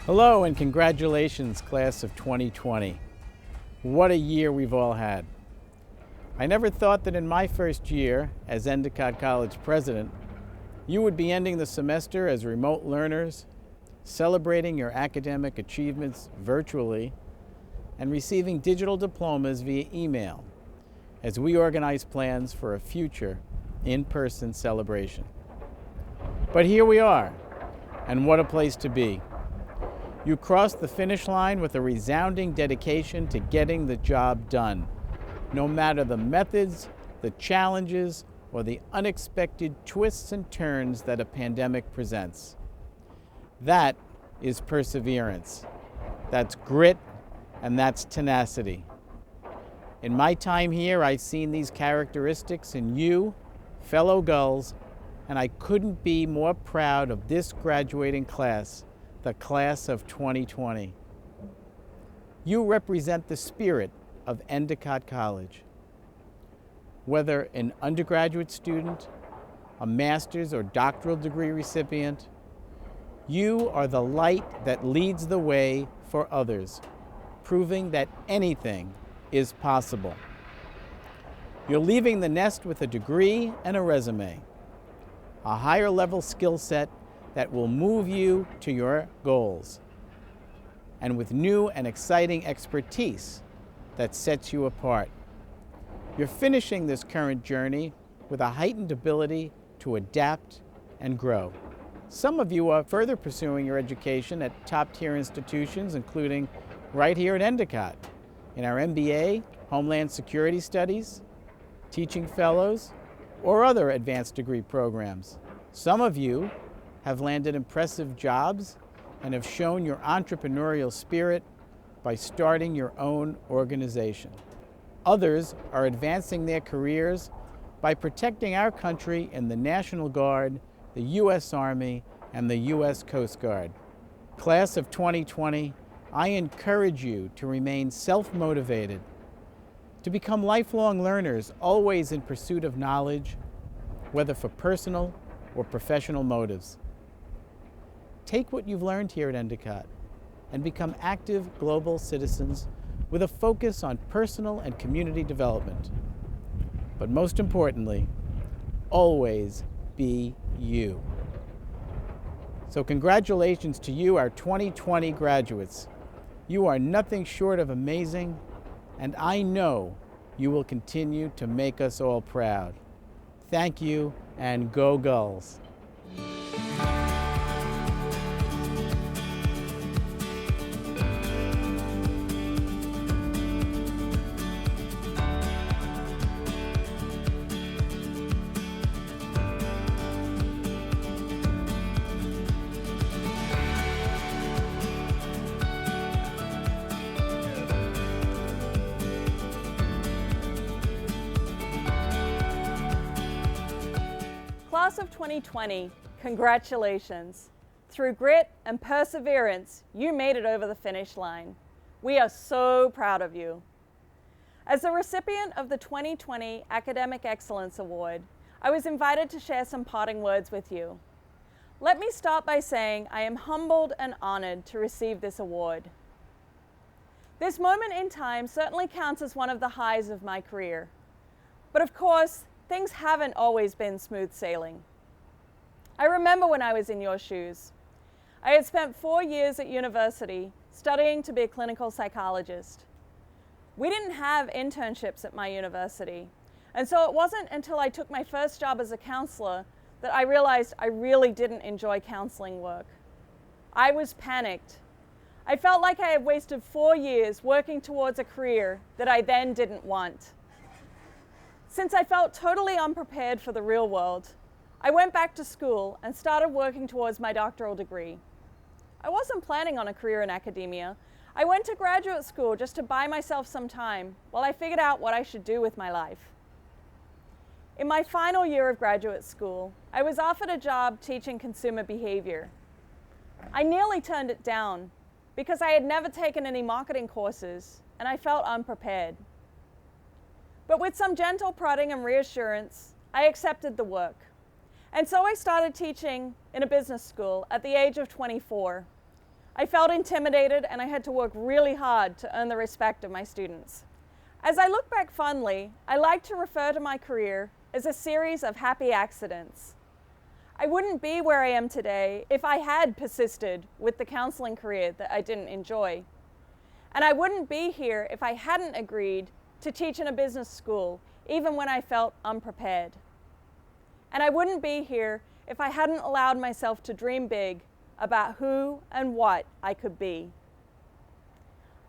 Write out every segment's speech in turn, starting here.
Hello and congratulations, class of 2020. What a year we've all had. I never thought that in my first year as Endicott College president, you would be ending the semester as remote learners, celebrating your academic achievements virtually, and receiving digital diplomas via email as we organize plans for a future in-person celebration. But here we are, and what a place to be. You crossed the finish line with a resounding dedication to getting the job done, no matter the methods, the challenges, or the unexpected twists and turns that a pandemic presents. That is perseverance. That's grit, and that's tenacity. In my time here, I've seen these characteristics in you, fellow gulls, and I couldn't be more proud of this graduating class, the class of 2020. You represent the spirit of Endicott College. Whether an undergraduate student, a master's or doctoral degree recipient, you are the light that leads the way for others, proving that anything is possible. You're leaving the nest with a degree and a resume, a higher level skill set that will move you to your goals, and with new and exciting expertise that sets you apart. You're finishing this current journey with a heightened ability to adapt and grow. Some of you are further pursuing your education at top-tier institutions, including right here at Endicott, in our MBA, Homeland Security Studies, Teaching Fellows, or other advanced degree programs. Some of you have landed impressive jobs and have shown your entrepreneurial spirit by starting your own organization. Others are advancing their careers by protecting our country in the National Guard, the U.S. Army, and the U.S. Coast Guard. Class of 2020, I encourage you to remain self-motivated, to become lifelong learners, always in pursuit of knowledge, whether for personal or professional motives. Take what you've learned here at Endicott and become active global citizens with a focus on personal and community development. But most importantly, always be you. So congratulations to you, our 2020 graduates. You are nothing short of amazing, and I know you will continue to make us all proud. Thank you, and go Gulls. Class of 2020, congratulations. Through grit and perseverance, you made it over the finish line. We are so proud of you. As the recipient of the 2020 Academic Excellence Award, I was invited to share some parting words with you. Let me start by saying I am humbled and honored to receive this award. This moment in time certainly counts as one of the highs of my career. But of course, things haven't always been smooth sailing. I remember when I was in your shoes. I had spent 4 years at university studying to be a clinical psychologist. We didn't have internships at my university, and so it wasn't until I took my first job as a counselor that I realized I really didn't enjoy counseling work. I was panicked. I felt like I had wasted 4 years working towards a career that I then didn't want. Since I felt totally unprepared for the real world, I went back to school and started working towards my doctoral degree. I wasn't planning on a career in academia. I went to graduate school just to buy myself some time while I figured out what I should do with my life. In my final year of graduate school, I was offered a job teaching consumer behavior. I nearly turned it down because I had never taken any marketing courses and I felt unprepared. But with some gentle prodding and reassurance, I accepted the work. And so I started teaching in a business school at the age of 24. I felt intimidated and I had to work really hard to earn the respect of my students. As I look back fondly, I like to refer to my career as a series of happy accidents. I wouldn't be where I am today if I had persisted with the counseling career that I didn't enjoy. And I wouldn't be here if I hadn't agreed to teach in a business school, even when I felt unprepared. And I wouldn't be here if I hadn't allowed myself to dream big about who and what I could be.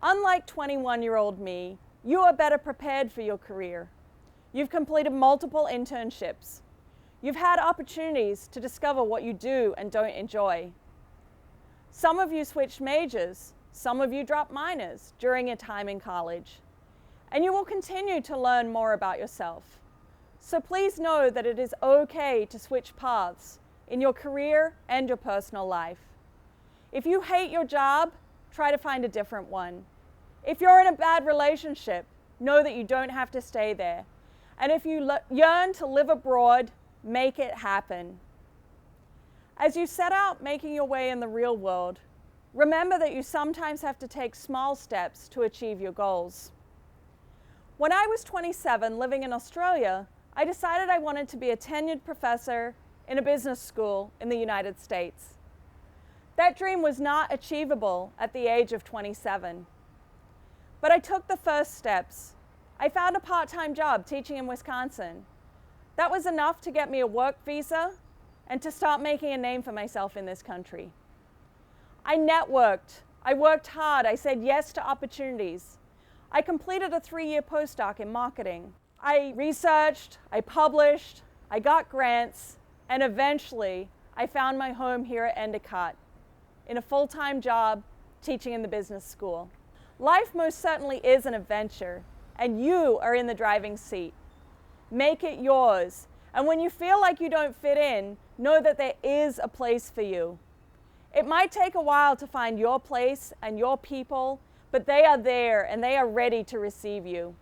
Unlike 21-year-old me, you are better prepared for your career. You've completed multiple internships. You've had opportunities to discover what you do and don't enjoy. Some of you switched majors, some of you dropped minors during your time in college. And you will continue to learn more about yourself. So please know that it is okay to switch paths in your career and your personal life. If you hate your job, try to find a different one. If you're in a bad relationship, know that you don't have to stay there. And if you yearn to live abroad, make it happen. As you set out making your way in the real world, remember that you sometimes have to take small steps to achieve your goals. When I was 27, living in Australia, I decided I wanted to be a tenured professor in a business school in the United States. That dream was not achievable at the age of 27. But I took the first steps. I found a part-time job teaching in Wisconsin. That was enough to get me a work visa and to start making a name for myself in this country. I networked. I worked hard. I said yes to opportunities. I completed a 3-year postdoc in marketing. I researched, I published, I got grants, and eventually I found my home here at Endicott in a full-time job teaching in the business school. Life most certainly is an adventure, and you are in the driving seat. Make it yours, and when you feel like you don't fit in, know that there is a place for you. It might take a while to find your place and your people, but they are there and they are ready to receive you.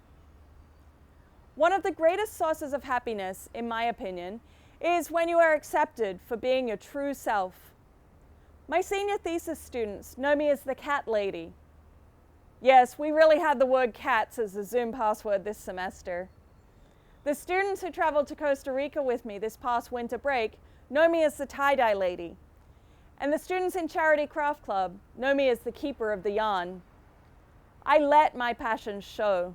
One of the greatest sources of happiness, in my opinion, is when you are accepted for being your true self. My senior thesis students know me as the cat lady. Yes, we really had the word cats as the Zoom password this semester. The students who traveled to Costa Rica with me this past winter break know me as the tie-dye lady. And the students in Charity Craft Club know me as the keeper of the yarn. I let my passions show.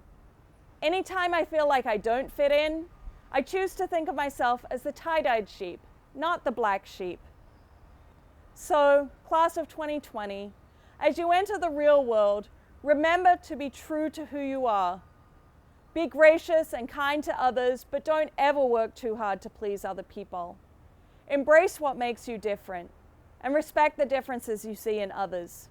Anytime I feel like I don't fit in, I choose to think of myself as the tie-dyed sheep, not the black sheep. So, class of 2020, as you enter the real world, remember to be true to who you are. Be gracious and kind to others, but don't ever work too hard to please other people. Embrace what makes you different, and respect the differences you see in others.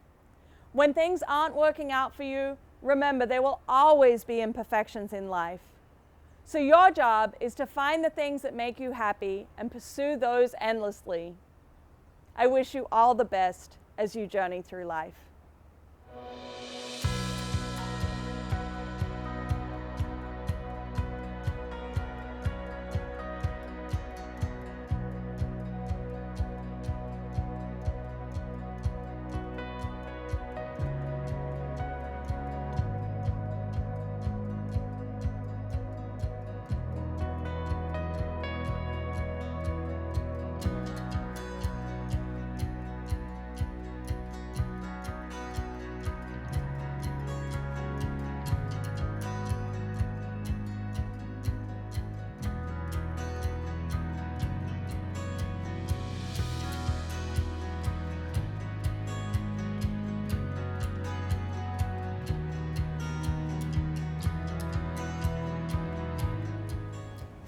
When things aren't working out for you, remember there will always be imperfections in life. So your job is to find the things that make you happy and pursue those endlessly. I wish you all the best as you journey through life.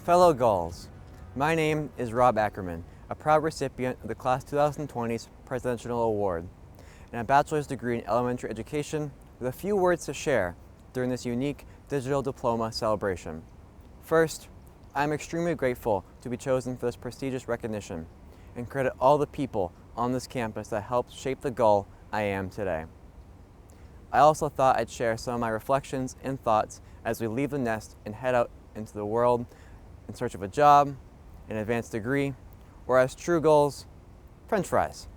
Fellow Gauls, my name is Rob Ackerman, a proud recipient of the Class 2020's Presidential Award, and a bachelor's degree in elementary education with a few words to share during this unique digital diploma celebration. First, I am extremely grateful to be chosen for this prestigious recognition and credit all the people on this campus that helped shape the Gaul I am today. I also thought I'd share some of my reflections and thoughts as we leave the nest and head out into the world in search of a job, an advanced degree, or as true goals, French fries.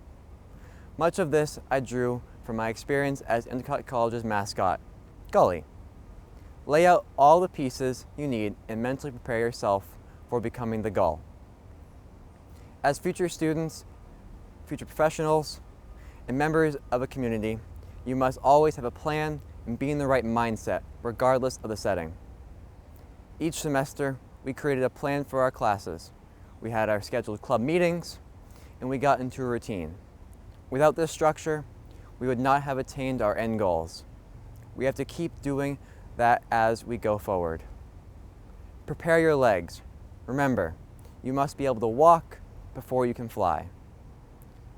Much of this I drew from my experience as Endicott College's mascot, Gully. Lay out all the pieces you need and mentally prepare yourself for becoming the gull. As future students, future professionals, and members of a community, you must always have a plan and be in the right mindset, regardless of the setting. Each semester, we created a plan for our classes. We had our scheduled club meetings, and we got into a routine. Without this structure, we would not have attained our end goals. We have to keep doing that as we go forward. Prepare your legs. Remember, you must be able to walk before you can fly.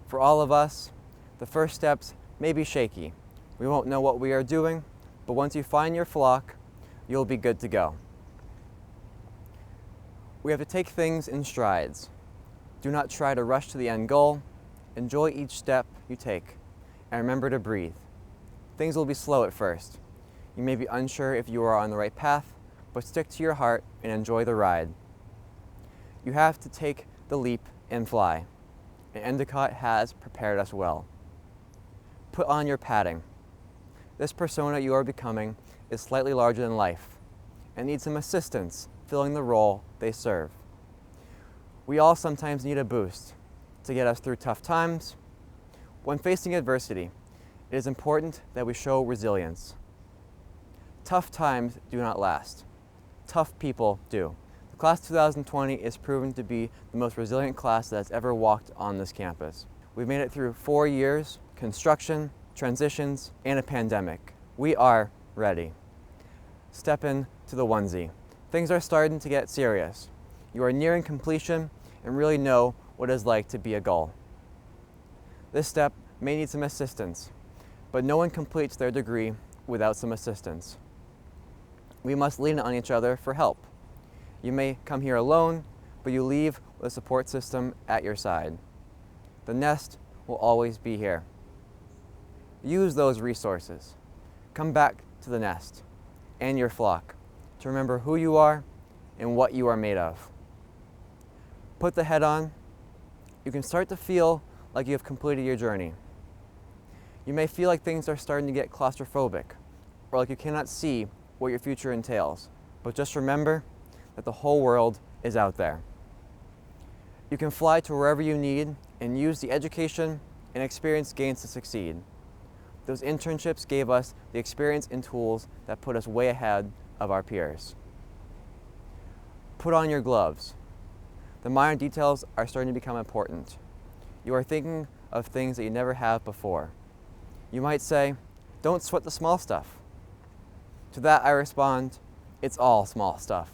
For all of us, the first steps may be shaky. We won't know what we are doing, but once you find your flock, you'll be good to go. We have to take things in strides. Do not try to rush to the end goal. Enjoy each step you take, and remember to breathe. Things will be slow at first. You may be unsure if you are on the right path, but stick to your heart and enjoy the ride. You have to take the leap and fly, and Endicott has prepared us well. Put on your padding. This persona you are becoming is slightly larger than life and needs some assistance filling the role they serve. We all sometimes need a boost to get us through tough times. When facing adversity, it is important that we show resilience. Tough times do not last. Tough people do. The class 2020 is proven to be the most resilient class that has ever walked on this campus. We've made it through 4 years, construction, transitions, and a pandemic. We are ready. Step into the onesie. Things are starting to get serious. You are nearing completion and really know what it is like to be a gull. This step may need some assistance, but no one completes their degree without some assistance. We must lean on each other for help. You may come here alone, but you leave with a support system at your side. The nest will always be here. Use those resources. Come back to the nest and your flock to remember who you are and what you are made of. Put the head on. You can start to feel like you have completed your journey. You may feel like things are starting to get claustrophobic or like you cannot see what your future entails, but just remember that the whole world is out there. You can fly to wherever you need and use the education and experience gained to succeed. Those internships gave us the experience and tools that put us way ahead of our peers. Put on your gloves. The minor details are starting to become important. You are thinking of things that you never have before. You might say, don't sweat the small stuff. To that I respond, it's all small stuff.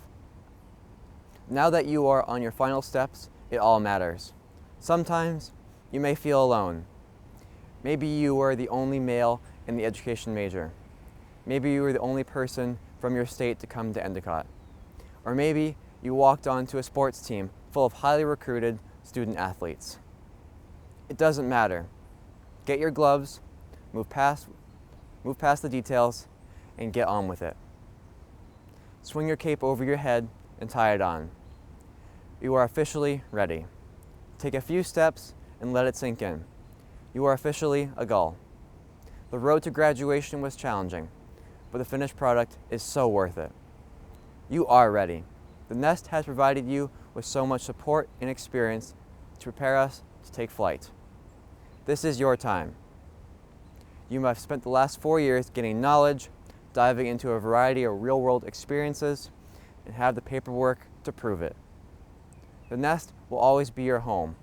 Now that you are on your final steps, it all matters. Sometimes you may feel alone. Maybe you were the only male in the education major. Maybe you were the only person from your state to come to Endicott. Or maybe you walked onto a sports team full of highly recruited student athletes. It doesn't matter. Get your gloves, move past the details, and get on with it. Swing your cape over your head and tie it on. You are officially ready. Take a few steps and let it sink in. You are officially a gull. The road to graduation was challenging, but the finished product is so worth it. You are ready. The nest has provided you with so much support and experience to prepare us to take flight. This is your time. You have spent the last 4 years gaining knowledge, diving into a variety of real-world experiences, and have the paperwork to prove it. The nest will always be your home.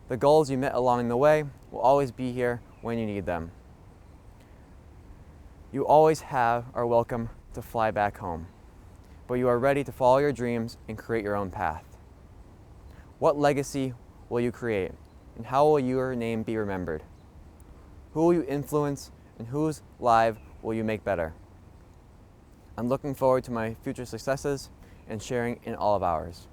The goals you met along the way will always be here when you need them. You always are welcome to fly back home, but you are ready to follow your dreams and create your own path. What legacy will you create, and how will your name be remembered? Who will you influence, and whose life will you make better? I'm looking forward to my future successes and sharing in all of ours.